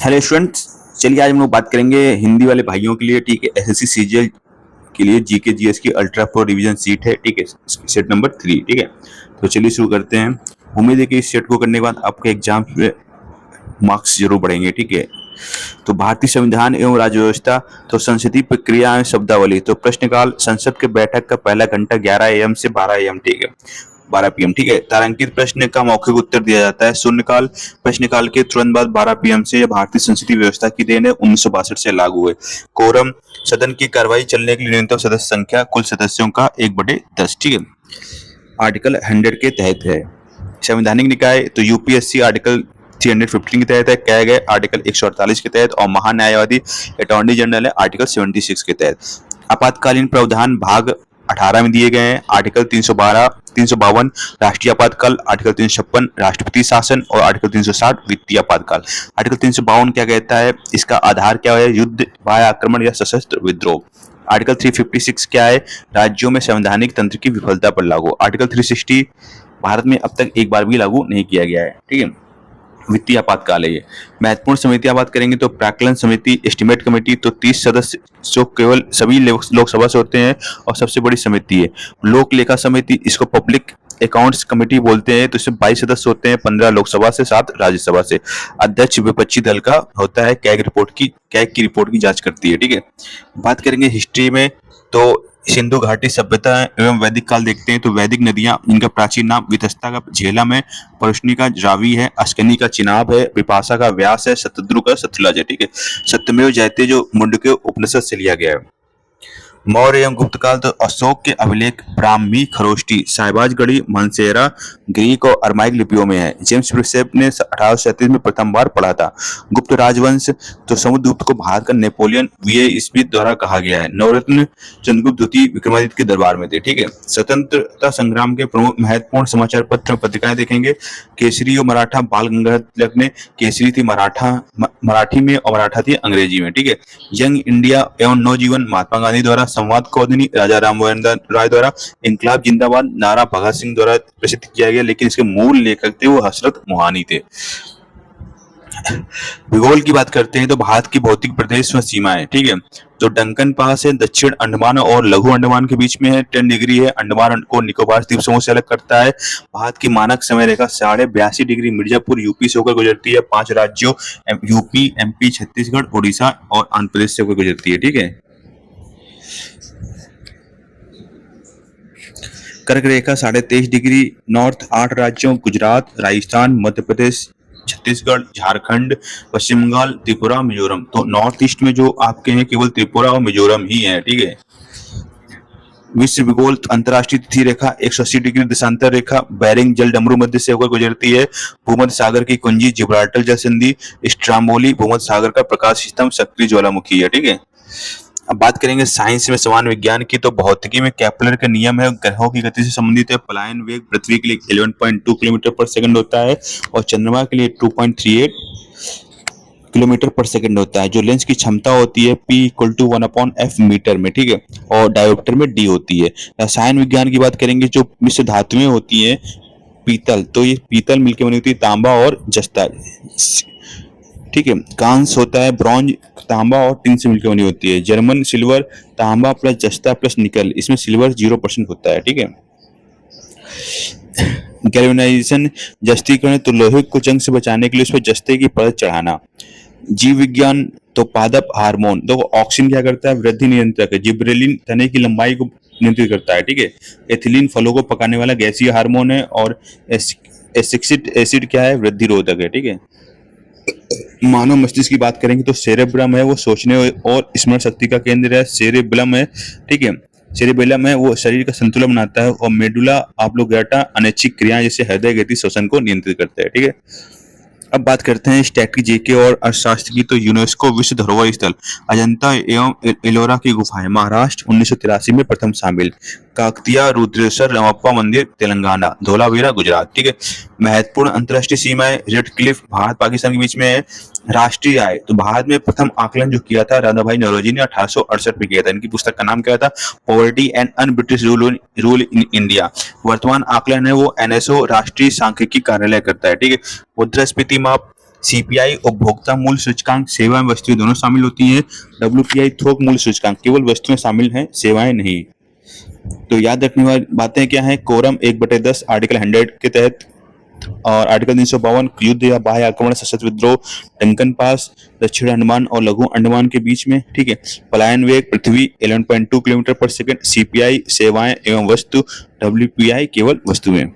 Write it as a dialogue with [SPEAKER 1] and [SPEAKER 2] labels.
[SPEAKER 1] Hello students, चलिए आज हम लोग बात करेंगे हिंदी वाले भाइयों के लिए। ठीक है, एसएससी सीजीएल के लिए जीके जीएस की अल्ट्रा प्रो रिवीजन सीट है। ठीक है, सेट नंबर 3। ठीक है, तो चलिए शुरू करते हैं। उम्मीद है कि इस सेट को करने के बाद आपके एग्जाम में मार्क्स जरूर बढ़ेंगे। ठीक है, तो भारतीय संविधान एवं राज्य व्यवस्था, तो संसदीय प्रक्रिया एवं शब्दावली, तो प्रश्नकाल संसद के बैठक का पहला घंटा 11 AM से 12 AM। ठीक है, 12 PM। ठीक है, तारांकित प्रश्न का मौखिक उत्तर दिया जाता है। शून्यकाल प्रश्नकाल के तुरंत बाद 12 PM से। यह भारतीय संसदीय व्यवस्था की देन है, 1962 से लागू है। कोरम सदन की कार्रवाई चलने के लिए न्यूनतम सदस्य संख्या कुल सदस्यों का 1/10। ठीक है, आर्टिकल 100 के तहत है। संवैधानिक निकाय, तो यूपीएससी आर्टिकल 315 के तहत है। कहा गया आर्टिकल 148 के तहत, और महान्यायवादी अटॉर्नी जनरल है आर्टिकल 76 के तहत। आपातकालीन प्रावधान भाग 18 में दिए गए हैं। आर्टिकल 312 352 राष्ट्रीय आपातकाल, आर्टिकल 356 राष्ट्रपति शासन, और आर्टिकल 360 वित्तीय आपातकाल। आर्टिकल 352 क्या कहता है, इसका आधार क्या है, युद्ध, बाह्य आक्रमण या सशस्त्र विद्रोह। आर्टिकल 356 क्या है, राज्यों में संवैधानिक तंत्र की विफलता पर लागू। आर्टिकल 360 भारत में अब तक एक बार भी लागू नहीं किया गया है। ठीक है, वित्तीय आपातकाल है ये। महत्वपूर्ण समितियां बात करेंगे तो प्राक्कलन समिति, एस्टिमेट कमेटी, तो 30 सदस्य जो केवल सभी लोकसभा से होते हैं और सबसे बड़ी समिति है। लोक लेखा समिति, इसको पब्लिक अकाउंट्स कमेटी बोलते हैं, तो इसमें 22 सदस्य होते हैं, 15 लोकसभा से, 7 राज्यसभा से। अध्यक्ष विपक्षी दल का होता है, कैग की रिपोर्ट की जांच करती है। ठीक है, बात करेंगे हिस्ट्री में, तो सिंधु घाटी सभ्यता एवं वैदिक काल देखते हैं, तो वैदिक नदियां, इनका प्राचीन नाम वितस्ता का झेलम है, परुष्णी का रावी है, अस्कनी का चिनाब है, विपाशा का व्यास है, शतद्रु का सतलज है। ठीक है, सत्यमेव जयते जो मुंडके उपनिषद से लिया गया है। मौर्य एवं गुप्त काल, तो अशोक के अभिलेख ब्राह्मी, खरोष्टी, साहिबाजगढ़ी, मनसेरा ग्रीक और अरमाइक लिपियों में है। जेम्स प्रिसेप ने 1837 में प्रथम बार पढ़ा था। गुप्त राजवंश, तो समुद्रगुप्त को भारत का नेपोलियन वीए स्मिथ द्वारा कहा गया है। नवरत्न चंद्रगुप्त द्वितीय विक्रमादित्य के दरबार में थे। ठीक है, स्वतंत्रता संग्राम के प्रमुख महत्वपूर्ण समाचार पत्र पत्रिकाएं देखेंगे। केसरी और मराठा, बाल गंगाधर तिलक ने, केसरी थी मराठी में और मराठा थी अंग्रेजी में। ठीक है, यंग इंडिया एवं नवजीवन, महात्मा गांधी द्वारा, संवाद कौमुदी राजा राम मोहन राय द्वारा, इनकलाब जिंदाबाद नारा भगत सिंह द्वारा प्रसिद्ध किया गया, लेकिन इसके मूल लेखक थे वो हसरत मोहानी थे। भूगोल की बात करते हैं तो भारत की भौतिक प्रदेश व सीमाएं। ठीक है, तो डंकन पास है, दक्षिण अंडमान और लघु अंडमान के बीच में है, 10 डिग्री है। अंडमान को निकोबार द्वीप समूह से अलग करता है। भारत की मानक समय रेखा 82.5 डिग्री मिर्जापुर यूपी से होकर गुजरती है। 5 राज्यों यूपी, एमपी, छत्तीसगढ़, उड़ीसा और आंध्र प्रदेश से होकर गुजरती है। ठीक है, कर्क रेखा 23.5 डिग्री नॉर्थ, 8 राज्यों गुजरात, राजस्थान, मध्य प्रदेश, छत्तीसगढ़, झारखंड, पश्चिम बंगाल, त्रिपुरा, मिजोरम। तो नॉर्थ ईस्ट में जो आपके हैं केवल त्रिपुरा और मिजोरम ही है। ठीक है, विश्व भूगोल, अंतरराष्ट्रीय तिथि रेखा 180 डिग्री देशांतर रेखा बेरिंग जल डमरू मध्य से होकर गुजरती है। भूमध्य सागर की कुंजी, जिब्राल्टर जल संधि, स्ट्राम्बोली भूमध्य सागर का प्रकाश स्तंभ, सक्रिय ज्वालामुखी है। ठीक है, अब बात करेंगे साइंस में समान विज्ञान की, तो भौतिकी में केपलर का नियम है, ग्रहों की गति से संबंधित है। पलायन वेग पृथ्वी के लिए 11.2 किलोमीटर पर सेकंड होता है और चंद्रमा के लिए 2.38 किलोमीटर पर सेकंड होता है। जो लेंस की क्षमता होती है P = 1/f मीटर में। ठीक है, और डायोप्टर में D होती है। रसायन विज्ञान की बात करेंगे, जो मिश्र धातुएं होती हैं, पीतल, तो ये पीतल मिलकर बनी होती है तांबा और जस्ता। ठीक है, कांस होता है ब्रॉन्ज, तांबा और टिन से मिलकर बनी होती है। जर्मन सिल्वर, तांबा प्लस जस्ता प्लस निकल, इसमें सिल्वर 0% होता है। ठीक है, गैल्वेनाइजेशन, जस्तीकरण, तो लोहे को जंग से बचाने के लिए उस पर जस्ते की परत चढ़ाना। जीव विज्ञान, तो पादप हार्मोन, तो ऑक्सीजन क्या करता है, वृद्धि नियंत्रक है। जिब्रेलिन तने की लंबाई को नियंत्रित करता है। ठीक है, एथिलीन फलों को पकाने वाला गैसीय हार्मोन है। और एसिटिक एसिड क्या है, वृद्धि रोधक है। ठीक है, मानव मस्तिष्क की बात करेंगे तो सेरेब्रम है वो सोचने और स्मरण शक्ति का केंद्र है। सेरेब्रम है, ठीक है, सेरेबेलम है वो शरीर का संतुलन बनाता है। और मेडुला ऑब्लोंगेटा अनैच्छिक क्रियाएं जैसे हृदय गति श्वसन को नियंत्रित करता है। ठीक है, अब बात करते हैं स्टैटिक जीके और अर्थशास्त्र की, तो यूनेस्को विश्व धरोहर स्थल अजंता एवं एलोरा की गुफाएं महाराष्ट्र 1983 में प्रथम शामिल। काकतिया रुद्रेश्वर रामप्पा मंदिर तेलंगाना, धोलावीरा गुजरात। ठीक है, महत्वपूर्ण अंतर्राष्ट्रीय सीमाएं रेड क्लिफ भारत पाकिस्तान के बीच में है। राष्ट्रीय आय, तो भारत में प्रथम आकलन जो किया था राधा भाई नौरोजी ने 1868 में किया था। इनकी पुस्तक का नाम क्या था, poverty and un British rule in India. वर्तमान आकलन है वो एनएसओ राष्ट्रीय सांख्यिकी कार्यालय करता है। ठीक है, मुद्रास्फीति माप सीपीआई उपभोक्ता मूल्य सूचकांक सेवा एवं वस्तुएं दोनों शामिल होती हैं। डब्ल्यूपीआई थोक मूल्य सूचकांक केवल वस्तुएं शामिल हैं, सेवाएं नहीं। तो याद रखने वाली बातें क्या हैं? कोरम 1/10 आर्टिकल 100 के तहत और आर्टिकल 352 युद्ध या बाह्य आक्रमण, सशस्त्र विद्रोह, डंकन पास, दक्षिण अंडमान और लघु अंडमान के बीच में, ठीक है। पलायन वेग पृथ्वी 11.2 किलोमीटर पर सेकंड। सीपीआई सेवाएं एवं वस्तु, डब्ल्यूपीआई केवल वस्तुएं।